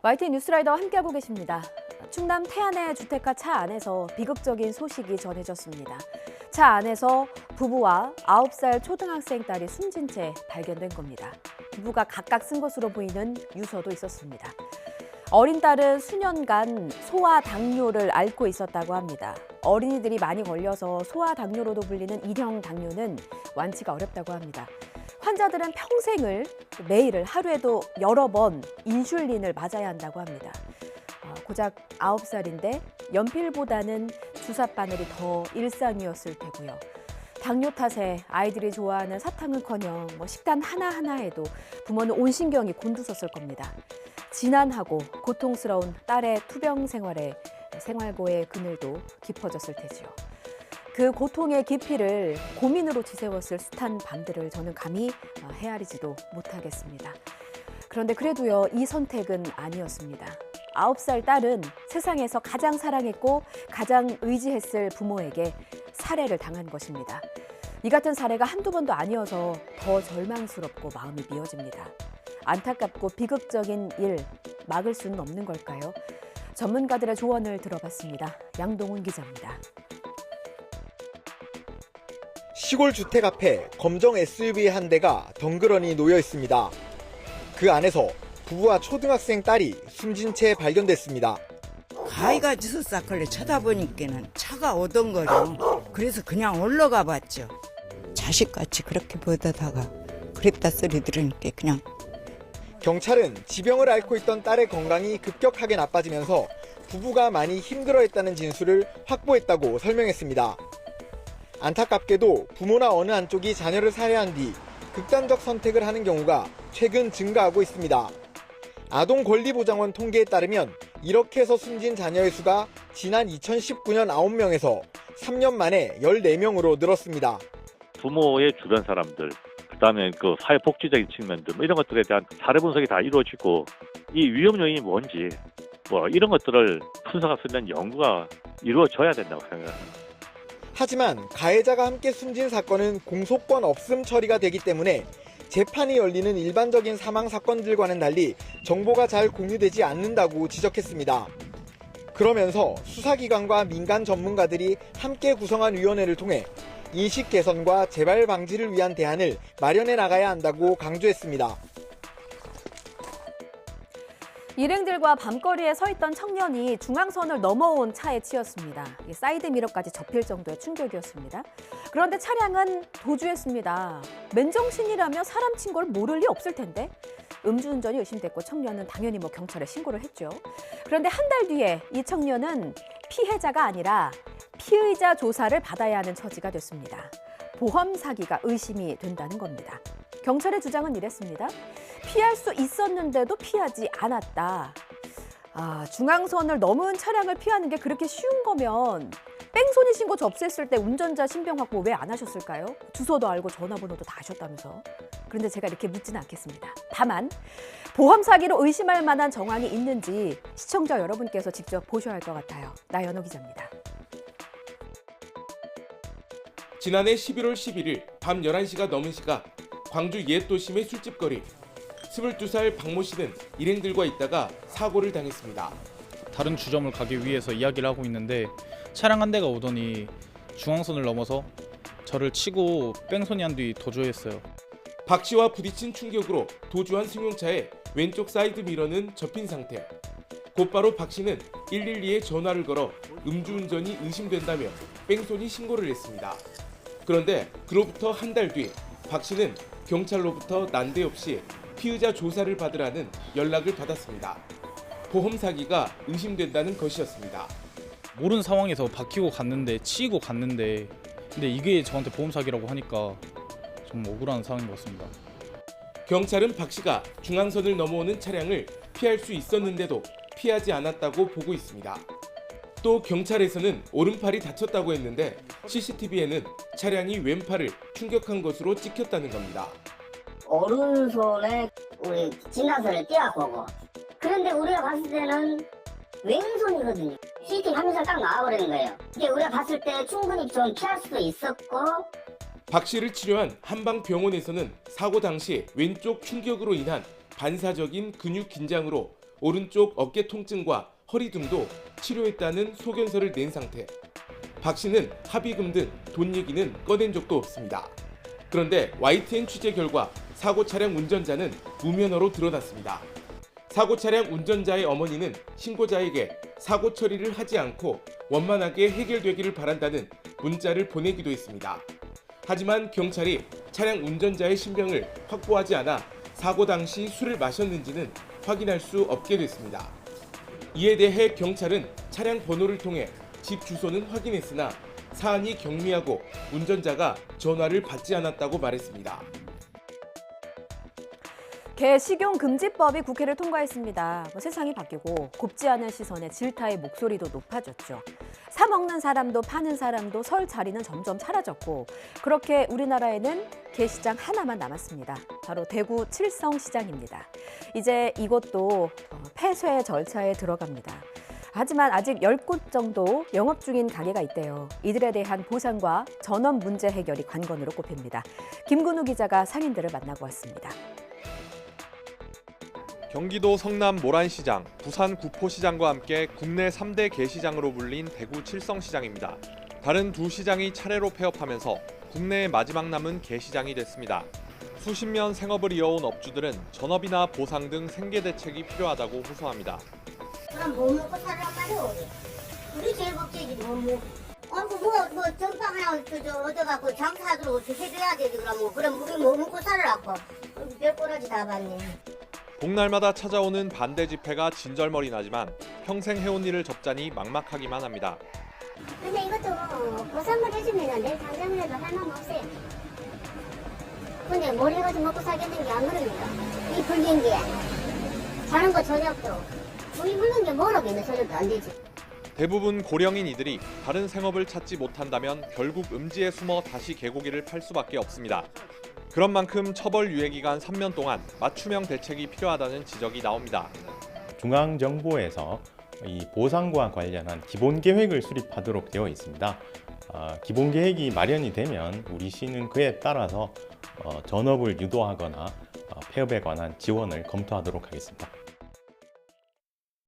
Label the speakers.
Speaker 1: YTN 뉴스라이더와 함께하고 계십니다. 충남 태안의 주택가 차 안에서 비극적인 소식이 전해졌습니다. 차 안에서 부부와 9살 초등학생 딸이 숨진 채 발견된 겁니다. 부부가 각각 쓴 것으로 보이는 유서도 있었습니다. 어린 딸은 수년간 소아당뇨를 앓고 있었다고 합니다. 어린이들이 많이 걸려서 소아당뇨로도 불리는 일형 당뇨는 완치가 어렵다고 합니다. 환자들은 평생을 매일 하루에도 여러 번 인슐린을 맞아야 한다고 합니다. 고작 9살인데 연필보다는 주사바늘이 더 일상이었을 테고요. 당뇨 탓에 아이들이 좋아하는 사탕은커녕 식단 하나하나에도 부모는 온 신경이 곤두섰을 겁니다. 지난하고 고통스러운 딸의 투병 생활에 생활고의 그늘도 깊어졌을 테지요. 그 고통의 깊이를 고민으로 지새웠을 숱한 밤들을 저는 감히 헤아리지도 못하겠습니다. 그런데 그래도요, 이 선택은 아니었습니다. 9살 딸은 세상에서 가장 사랑했고 가장 의지했을 부모에게 살해를 당한 것입니다. 이 같은 사례가 한두 번도 아니어서 더 절망스럽고 마음이 미어집니다. 안타깝고 비극적인 일 막을 수는 없는 걸까요? 전문가들의 조언을 들어봤습니다. 양동훈 기자입니다.
Speaker 2: 시골 주택 앞에 검정 SUV 한 대가 덩그러니 놓여 있습니다. 그 안에서 부부와 초등학생 딸이 숨진 채 발견됐습니다.
Speaker 3: 가위가 지었사걸래 쳐다보니까는 차가 오던거려. 그래서 그냥 올라가 봤죠. 자식같이 그렇게 보다가 그랬다 소리 들으니까 그냥.
Speaker 2: 경찰은 지병을 앓고 있던 딸의 건강이 급격하게 나빠지면서 부부가 많이 힘들어했다는 진술을 확보했다고 설명했습니다. 안타깝게도 부모나 어느 한쪽이 자녀를 살해한 뒤 극단적 선택을 하는 경우가 최근 증가하고 있습니다. 아동권리보장원 통계에 따르면 이렇게 해서 숨진 자녀의 수가 지난 2019년 9명에서 3년 만에 14명으로 늘었습니다.
Speaker 4: 부모의 주변 사람들, 그다음에 그 사회복지적인 측면들 이런 것들에 대한 사례 분석이 다 이루어지고 이 위험 요인이 뭔지 이런 것들을 분석할 수 있는 연구가 이루어져야 된다고 생각합니다.
Speaker 2: 하지만 가해자가 함께 숨진 사건은 공소권 없음 처리가 되기 때문에 재판이 열리는 일반적인 사망 사건들과는 달리 정보가 잘 공유되지 않는다고 지적했습니다. 그러면서 수사기관과 민간 전문가들이 함께 구성한 위원회를 통해 인식 개선과 재발 방지를 위한 대안을 마련해 나가야 한다고 강조했습니다.
Speaker 1: 일행들과 밤거리에 서 있던 청년이 중앙선을 넘어온 차에 치였습니다. 사이드미러까지 접힐 정도의 충격이었습니다. 그런데 차량은 도주했습니다. 맨정신이라며 사람 친 걸 모를 리 없을 텐데 음주운전이 의심됐고 청년은 당연히 경찰에 신고를 했죠. 그런데 한 달 뒤에 이 청년은 피해자가 아니라 피의자 조사를 받아야 하는 처지가 됐습니다. 보험 사기가 의심이 된다는 겁니다. 경찰의 주장은 이랬습니다. 피할 수 있었는데도 피하지 않았다. 중앙선을 넘은 차량을 피하는 게 그렇게 쉬운 거면 뺑소니 신고 접수했을 때 운전자 신병 확보 왜 안 하셨을까요? 주소도 알고 전화번호도 다 아셨다면서. 그런데 제가 이렇게 묻지는 않겠습니다. 다만 보험 사기로 의심할 만한 정황이 있는지 시청자 여러분께서 직접 보셔야 할 것 같아요. 나연호 기자입니다.
Speaker 5: 지난해 11월 11일 밤 11시가 넘은 시각 광주 옛 도심의 술집거리. 22살 박모 씨는 일행들과 있다가 사고를 당했습니다.
Speaker 6: 다른 주점을 가기 위해서 이야기를 하고 있는데 차량 한 대가 오더니 중앙선을 넘어서 저를 치고 뺑소니한 뒤 도주했어요.
Speaker 5: 박 씨와 부딪힌 충격으로 도주한 승용차의 왼쪽 사이드 미러는 접힌 상태. 곧바로 박 씨는 112에 전화를 걸어 음주운전이 의심된다며 뺑소니 신고를 했습니다. 그런데 그로부터 한 달 뒤 박 씨는 경찰로부터 난데없이 피의자 조사를 받으라는 연락을 받았습니다. 보험 사기가 의심된다는 것이었습니다.
Speaker 6: 모르는 상황에서 박히고 갔는데 치이고 갔는데 근데 이게 저한테 보험 사기라고 하니까 좀 억울한 상황인 것 같습니다.
Speaker 5: 경찰은 박 씨가 중앙선을 넘어오는 차량을 피할 수 있었는데도 피하지 않았다고 보고 있습니다. 또 경찰에서는 오른팔이 다쳤다고 했는데 CCTV에는 차량이 왼팔을 충격한 것으로 찍혔다는 겁니다.
Speaker 7: 오른손에 우리 지나선을 떼어보고 그런데 우리가 봤을 때는 왼손이거든요. CCTV 화면에서 딱 나와버리는 거예요. 이게 우리가 봤을 때 충분히 좀 피할 수도 있었고.
Speaker 5: 박 씨를 치료한 한방병원에서는 사고 당시 왼쪽 충격으로 인한 반사적인 근육 긴장으로 오른쪽 어깨 통증과 허리 등도 치료했다는 소견서를 낸 상태. 박 씨는 합의금 등 돈 얘기는 꺼낸 적도 없습니다. 그런데 YTN 취재 결과 사고 차량 운전자는 무면허로 드러났습니다. 사고 차량 운전자의 어머니는 신고자에게 사고 처리를 하지 않고 원만하게 해결되기를 바란다는 문자를 보내기도 했습니다. 하지만 경찰이 차량 운전자의 신병을 확보하지 않아 사고 당시 술을 마셨는지는 확인할 수 없게 됐습니다. 이에 대해 경찰은 차량 번호를 통해 집 주소는 확인했으나 사안이 경미하고 운전자가 전화를 받지 않았다고 말했습니다.
Speaker 1: 개식용금지법이 국회를 통과했습니다. 세상이 바뀌고 곱지 않은 시선에 질타의 목소리도 높아졌죠. 사 먹는 사람도 파는 사람도 설 자리는 점점 사라졌고 그렇게 우리나라에는 게시장 하나만 남았습니다. 바로 대구 칠성시장입니다. 이제 이곳도 폐쇄 절차에 들어갑니다. 하지만 아직 10곳 정도 영업 중인 가게가 있대요. 이들에 대한 보상과 전원 문제 해결이 관건으로 꼽힙니다. 김근우 기자가 상인들을 만나고 왔습니다.
Speaker 8: 경기도 성남 모란시장, 부산 구포시장과 함께 국내 3대 게시장으로 불린 대구 칠성시장입니다. 다른 두 시장이 차례로 폐업하면서 국내의 마지막 남은 게시장이 됐습니다. 수십 년 생업을 이어온 업주들은 전업이나 보상 등 생계 대책이 필요하다고 호소합니다.
Speaker 7: 그럼 뭐 먹고 살란 말이오? 우리 제일 걱정이지 뭐 아이고 뭐 전빵 하나 얻어갖고 장사하도록 어떻게 해줘야 되지 그럼 우리 뭐 먹고 살라고 별꼬라지 다 봤네.
Speaker 8: 복날마다 찾아오는 반대 집회가 진절머리 나지만 평생 해온 일을 접자니 막막하기만 합니다.
Speaker 7: 근데 이것도 보상을 해주면 내일 당장을 해도 할 마음 없어요. 근데 뭘 해가지고 먹고 살겠는 게 안 그럽니다. 이 불린 게 자는 거 저녁도 우리 물는 게 뭐라겠네. 저녁도 안 되지.
Speaker 8: 대부분 고령인 이들이 다른 생업을 찾지 못한다면 결국 음지에 숨어 다시 개고기를 팔 수밖에 없습니다. 그런 만큼 처벌 유예 기간 3년 동안 맞춤형 대책이 필요하다는 지적이 나옵니다.
Speaker 9: 중앙정부에서 이 보상과 관련한 기본 계획을 수립하도록 되어 있습니다. 기본 계획이 마련이 되면 우리 시는 그에 따라서 전업을 유도하거나 폐업에 관한 지원을 검토하도록 하겠습니다.